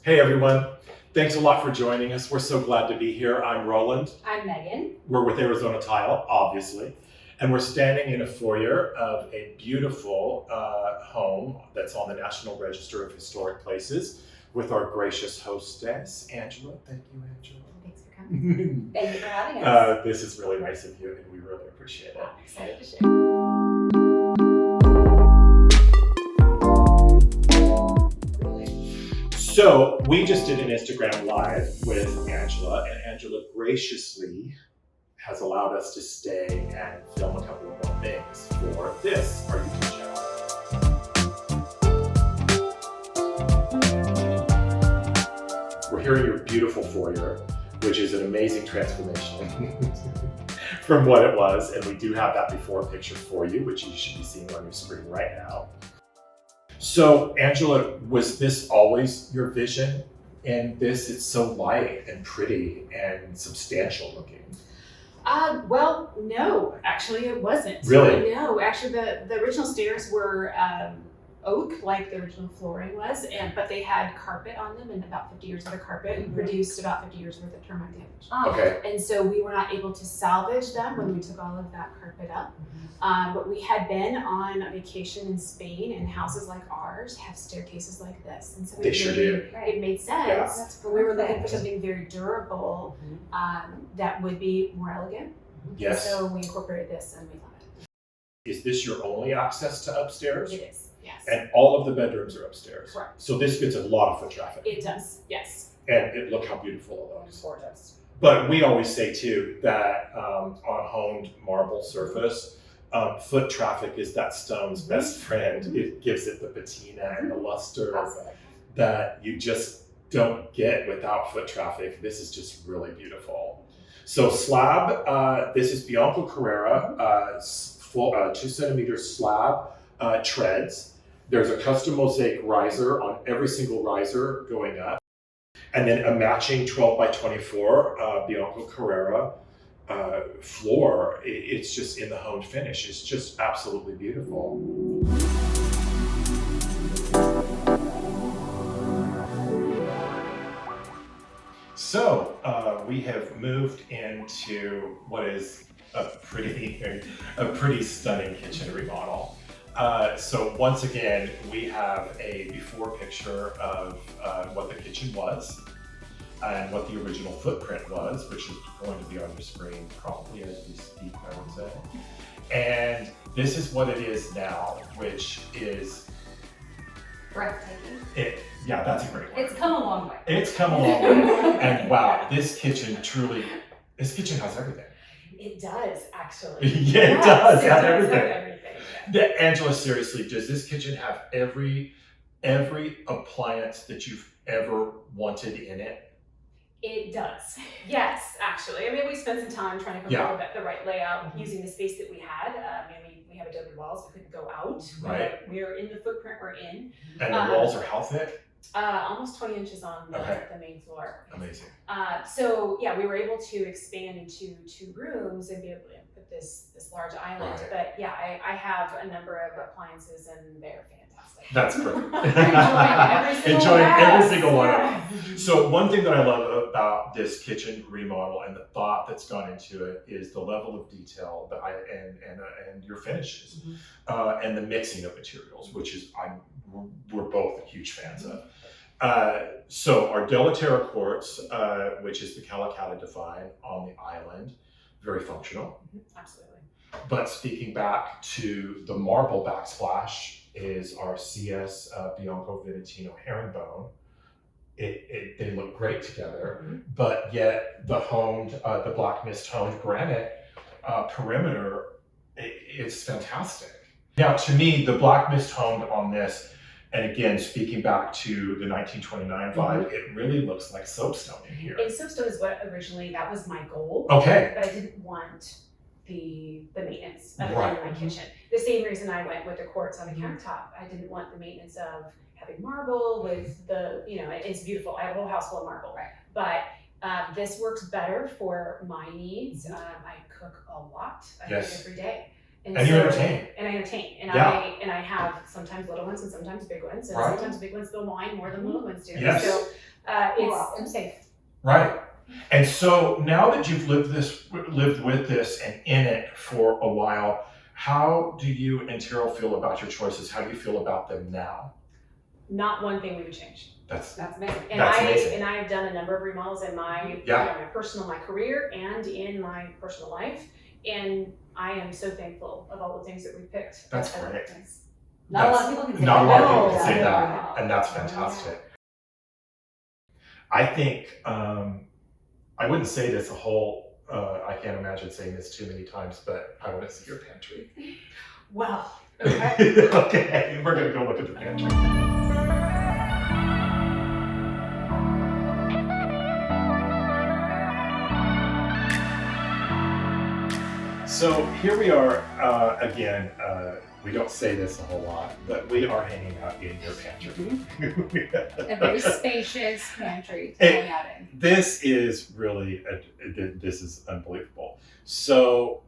Hey everyone, thanks a lot for joining us. We're so glad to be here. I'm Roland. I'm Megan. We're with Arizona Tile, obviously, and we're standing in a foyer of a beautiful home that's on the National Register of Historic Places with our gracious hostess, Angela. Thank you, Angela. Thanks for coming. Thank you for having us. This is really nice of you, and we really appreciate it. I'm excited to share. So we just did an Instagram Live with Angela, and Angela graciously has allowed us to stay and film a couple of more things for this, our YouTube channel. We're here in your beautiful foyer, which is an amazing transformation from what it was, and we do have that before picture for you, which you should be seeing on your screen right now. So, Angela, was this always your vision? And it's so light and pretty and substantial looking. Well, no, actually it wasn't. Really? No, actually the original stairs were oak, like the original flooring was, but they had carpet on them, and about 50 years worth of carpet produced about 50 years worth of termite damage. Okay. And so we were not able to salvage them when we took all of that carpet up. But we had been on a vacation in Spain, and houses like ours have staircases like this. And so They sure do. It made sense. Yeah. But we were looking for something very durable that would be more elegant. Yes. And so we incorporated this, and we love it. Is this your only access to upstairs? It is, yes. And all of the bedrooms are upstairs? Correct. So this gets a lot of foot traffic. It does, yes. And look how beautiful it looks. Gorgeous. But we always say too that on a honed marble surface, foot traffic is that stone's best friend. It gives it the patina and the luster that you just don't get without foot traffic. This is just really beautiful. So slab, this is Bianco Carrara, 2 centimeter slab treads. There's a custom mosaic riser on every single riser going up. And then a matching 12 by 24 Bianco Carrara floor. It's just in the honed finish. It's just absolutely beautiful. So we have moved into what is a pretty stunning kitchen remodel. So once again, we have a before picture of what the kitchen was and what the original footprint was, which is going to be on your screen probably as we speak, I would say. And this is what it is now, which is breathtaking. Yeah, that's a great word. It's come a long way. It's come a long way. And wow, this kitchen has everything. It does, actually. Yeah, it does have everything. Angela, seriously, does this kitchen have every appliance that you've ever wanted in it? It does. Yes, actually. I mean, we spent some time trying to come up with the right layout using the space that we had. We have adobe walls. We couldn't go out. Right. We're in the footprint we're in. And the walls are how thick? Almost 20 inches on the main floor. Amazing. So yeah, we were able to expand into 2 rooms and be able to put this large island. Right. But yeah, I have a number of appliances, and they're fantastic. That's perfect. Enjoying every single one of them. So one thing that I love about this kitchen remodel and the thought that's gone into it is the level of detail and your finishes and the mixing of materials, which is we're both huge fans of. So our Delaterra quartz, which is the Calicata Divine on the island, very functional. Absolutely. But speaking back to the marble backsplash is our CS Bianco Venetino herringbone. They look great together, but yet the black mist honed granite perimeter, it's fantastic. Now, to me, the black mist honed on this, and again, speaking back to the 1929 vibe, it really looks like soapstone in here. And soapstone is what originally, that was my goal. Okay. But I didn't want the maintenance of it in my kitchen. The same reason I went with the quartz on the countertop. I didn't want the maintenance of having marble with the, it's beautiful. I have a whole house full of marble. Right. But this works better for my needs. I cook a lot. I cook every day. And you entertain. And I entertain. And I have sometimes little ones and sometimes big ones. And sometimes big ones spill wine more than little ones do. Yes. So I'm safe. Right. And so now that you've lived with this and in it for a while, how do you and Terrell feel about your choices? How do you feel about them now? Not one thing we would change. That's amazing. And That's amazing. And I've done a number of remodels in my my career and in my personal life, and I am so thankful of all the things that we picked. That's great. Not a lot of people can say Not a lot of people that. can say that, and that's fantastic. I think I wouldn't say this a whole. I can't imagine saying this too many times, but I want to see your pantry. Well, okay. Okay, we're gonna go look at the pantry. So here we are again. We don't say this a whole lot, but we are hanging out in your pantry. A very spacious pantry to hang out in. This is really, this is unbelievable. So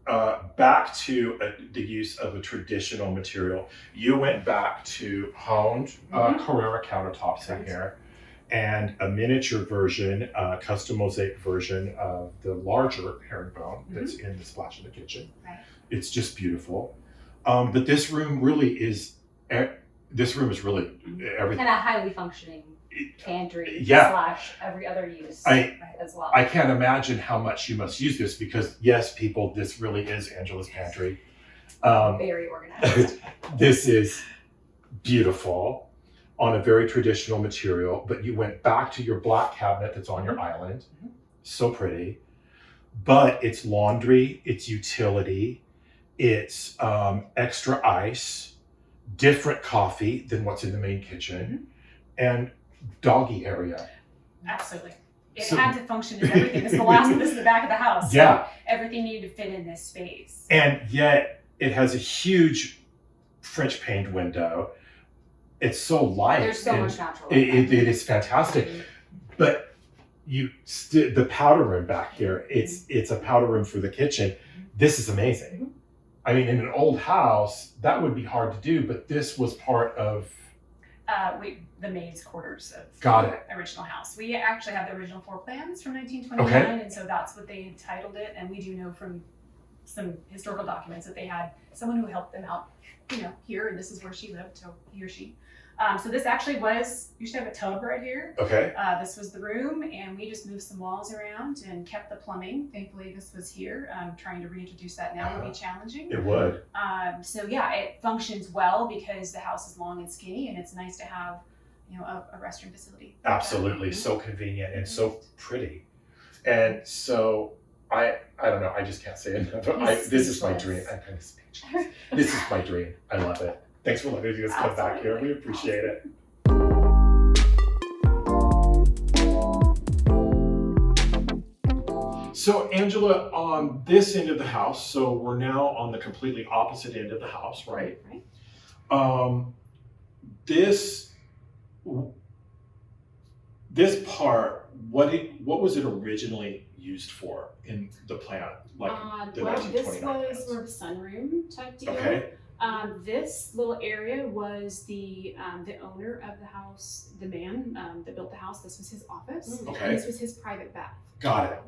back to the use of a traditional material. You went back to honed Carrara countertops in here, and a miniature version, custom mosaic version of the larger herringbone that's in the splash in the kitchen. Right. It's just beautiful. But this room really is really everything. And a highly functioning pantry / every other use as well. I can't imagine how much you must use this because, yes, people, this really is Angela's pantry. Very organized. This is beautiful on a very traditional material, but you went back to your black cabinet that's on your island. So pretty. But it's laundry, it's utility, it's extra ice, different coffee than what's in the main kitchen, and doggy area. Absolutely. It had to function as everything. This is the back of the house. Yeah. So everything needed to fit in this space. And yet it has a huge French paned window. It's so light. There's so much natural. It is fantastic. But the powder room back here, it's a powder room for the kitchen. This is amazing. I mean, in an old house, that would be hard to do, but this was part of the maid's quarters of the original house. We actually have the original floor plans from 1929, and so that's what they entitled it. And we do know from some historical documents that they had someone who helped them out, here, and this is where she lived, so he or she. So this actually used to have a tub right here. Okay. This was the room, and we just moved some walls around and kept the plumbing. Thankfully, this was here. Trying to reintroduce that now would be challenging. It would. So yeah, it functions well because the house is long and skinny, and it's nice to have, a restroom facility. Absolutely, so convenient and so pretty. And so I don't know. I just can't say enough. This is my dream. I'm kind of speechless. This is my dream. I love it. Thanks for letting us come back here. We appreciate it. So Angela, on this end of the house, so we're now on the completely opposite end of the house, right? Right. This part, what was it originally used for in the plan? Like the 1929 this was plans? sort of sunroom type deal. Okay. This little area was the owner of the house, the man that built the house. This was his office. Okay. And this was his private bath. Got it.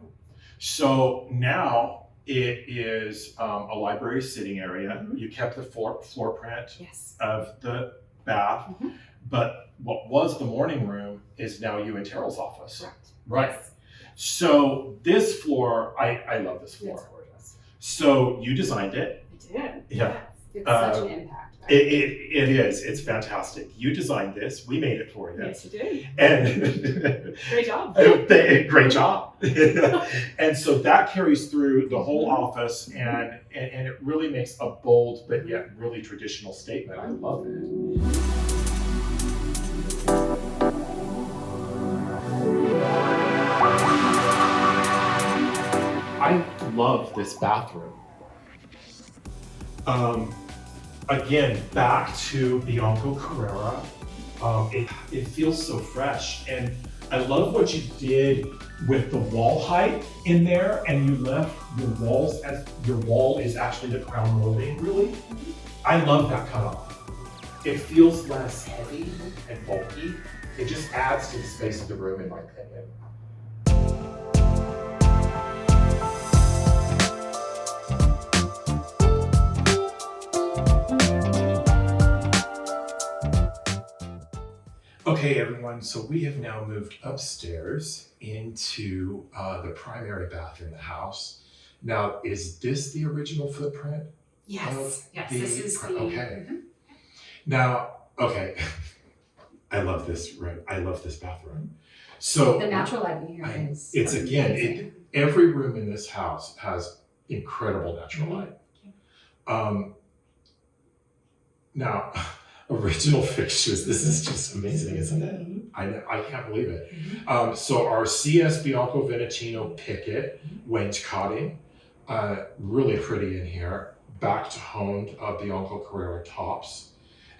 So now it is a library sitting area. You kept the floor print Yes. of the bath, but what was the morning room is now you and Terrell's office. Correct. Right. Yes. So this floor, I love this floor. It's gorgeous. So you designed it. I did. Yeah. Yes. It's such an impact. Right? It is. It's fantastic. You designed this. We made it for you. Yes, you did. And Great job. Great job. And so that carries through the whole office, and it really makes a bold but yet really traditional statement. I love it. I love this bathroom. Again, back to Bianco Carrara. It feels so fresh, and I love what you did with the wall height in there, and you left your walls as your wall is actually the crown molding. Really, I love that cutoff. It feels less heavy and bulky. it just adds to the space of the room, in my opinion. Okay, everyone, so we have now moved upstairs into the primary bathroom in the house. Now, is this the original footprint? Yes, Yes, this is the. Okay. Now, okay, I love this room. I love this bathroom. So The natural lighting here is. it's again, every room in this house has incredible natural light. Now, original fixtures. This is just amazing, isn't it? I can't believe it. So our CS Bianco Venetino picket wainscoting, really pretty in here. Back to honed Bianco Carrara tops.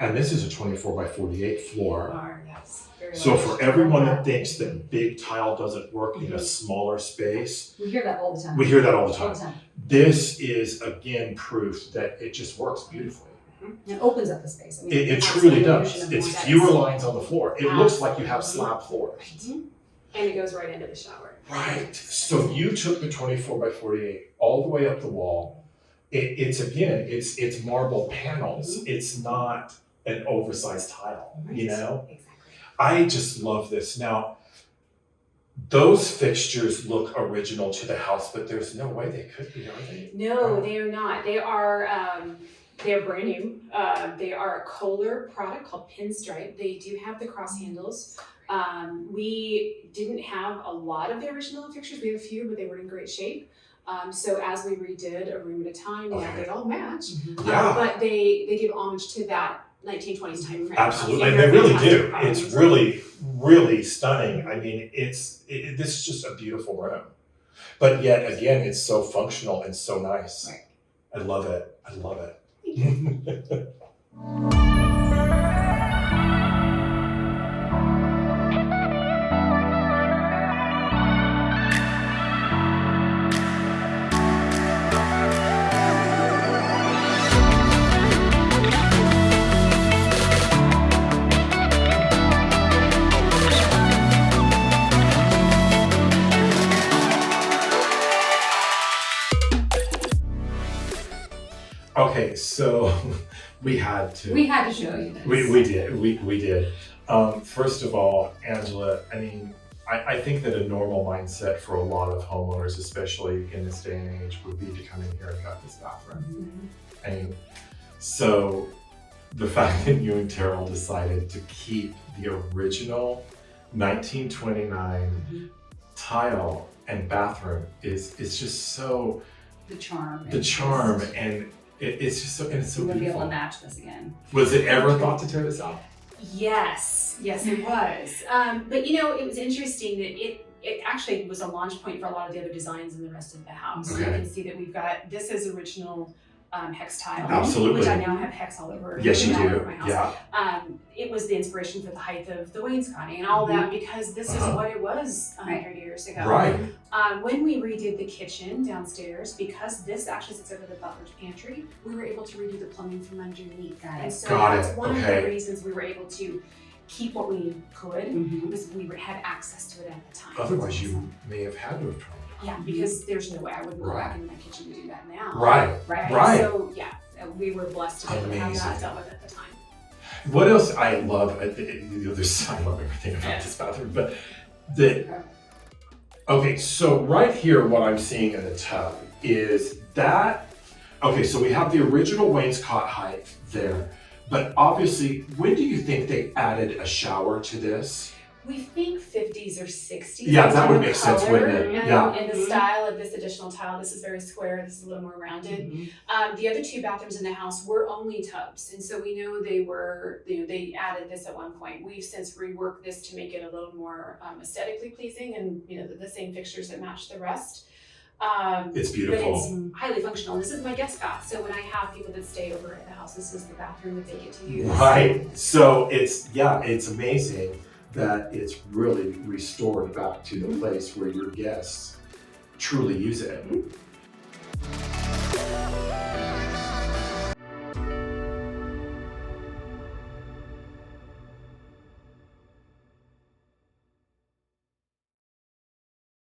And this is a 24x48 floor. Yes, very So large. for everyone that thinks that big tile doesn't work in a smaller space, We hear that all the time. we hear that all the All the time. time. This is again proof that it just works beautifully. It opens up the space. I mean, It it's truly the does. illusion of It's Mosaic. fewer lines on the floor. It looks like you have slab floors. And it goes right into the shower. Right. So you took the 24x48 all the way up the wall. It's marble panels. It's not an oversized tile, you know? Exactly. I just love this. Now, those fixtures look original to the house, but there's no way they could be, are they? No, they are not. They're brand new. They are a Kohler product called Pinstripe. They do have the cross handles. We didn't have a lot of the original fixtures. We have a few, but they were in great shape. So as we redid a room at a time, now Okay. they all match. Yeah. But they give homage to that 1920s time frame. Absolutely, And they they're really fantastic do. products. It's really, really stunning. I mean, this is just a beautiful room. But yet again, it's so functional and so nice. Right. I love it. I love it. Okay, so we had to. We had to show you this. We did. First of all, Angela, I mean, I think that a normal mindset for a lot of homeowners, especially in this day and age, would be to come in here and gut this bathroom. I mean, so the fact that you and Terrell decided to keep the original 1929 tile and bathroom is just so The charm. and it's just so, and it's so We're gonna be able beautiful. to match this again. Was it ever thought to tear this out? Yes, it was. But you know, it was interesting that it actually was a launch point for a lot of the other designs in the rest of the house. Okay. You can see that we've got, this is original hex tile. Absolutely. Which I now have hex all over. Yes, you all over do. my house. Yeah. It was the inspiration for the height of the wainscoting and all that because this is what it was 100 years ago. Right. When we redid the kitchen downstairs, because this actually sits over the butler's pantry, we were able to redo the plumbing from underneath. Got it. And so Got that's it. one of Okay. the reasons we were able to keep what we could, was we had access to it at the time. Otherwise, you may have had to have tried Yeah, because there's no way I wouldn't go Right. back into my kitchen to do that now. it. Right. Right. So yeah, we were blessed to be able to have that Amazing. dealt with at the time. What else I love? I love everything about this bathroom, but okay, so right here, what I'm seeing in the tub is that. Okay, so we have the original wainscot height there, but obviously, when do you think they added a shower to this? We think 50s or 60s. Yeah, that would in the make sense, color wouldn't it? And, Yeah. and the style of this additional tile. This is very square. This is a little more rounded. The other two bathrooms in the house were only tubs, and so we know they were. They added this at one point. We've since reworked this to make it a little more aesthetically pleasing, and the same fixtures that match the rest. It's But beautiful. it's highly functional. This is my guest bath, so when I have people that stay over at the house, this is the bathroom that they get to use. Right. So it's amazing that it's really restored back to the place where your guests truly use it.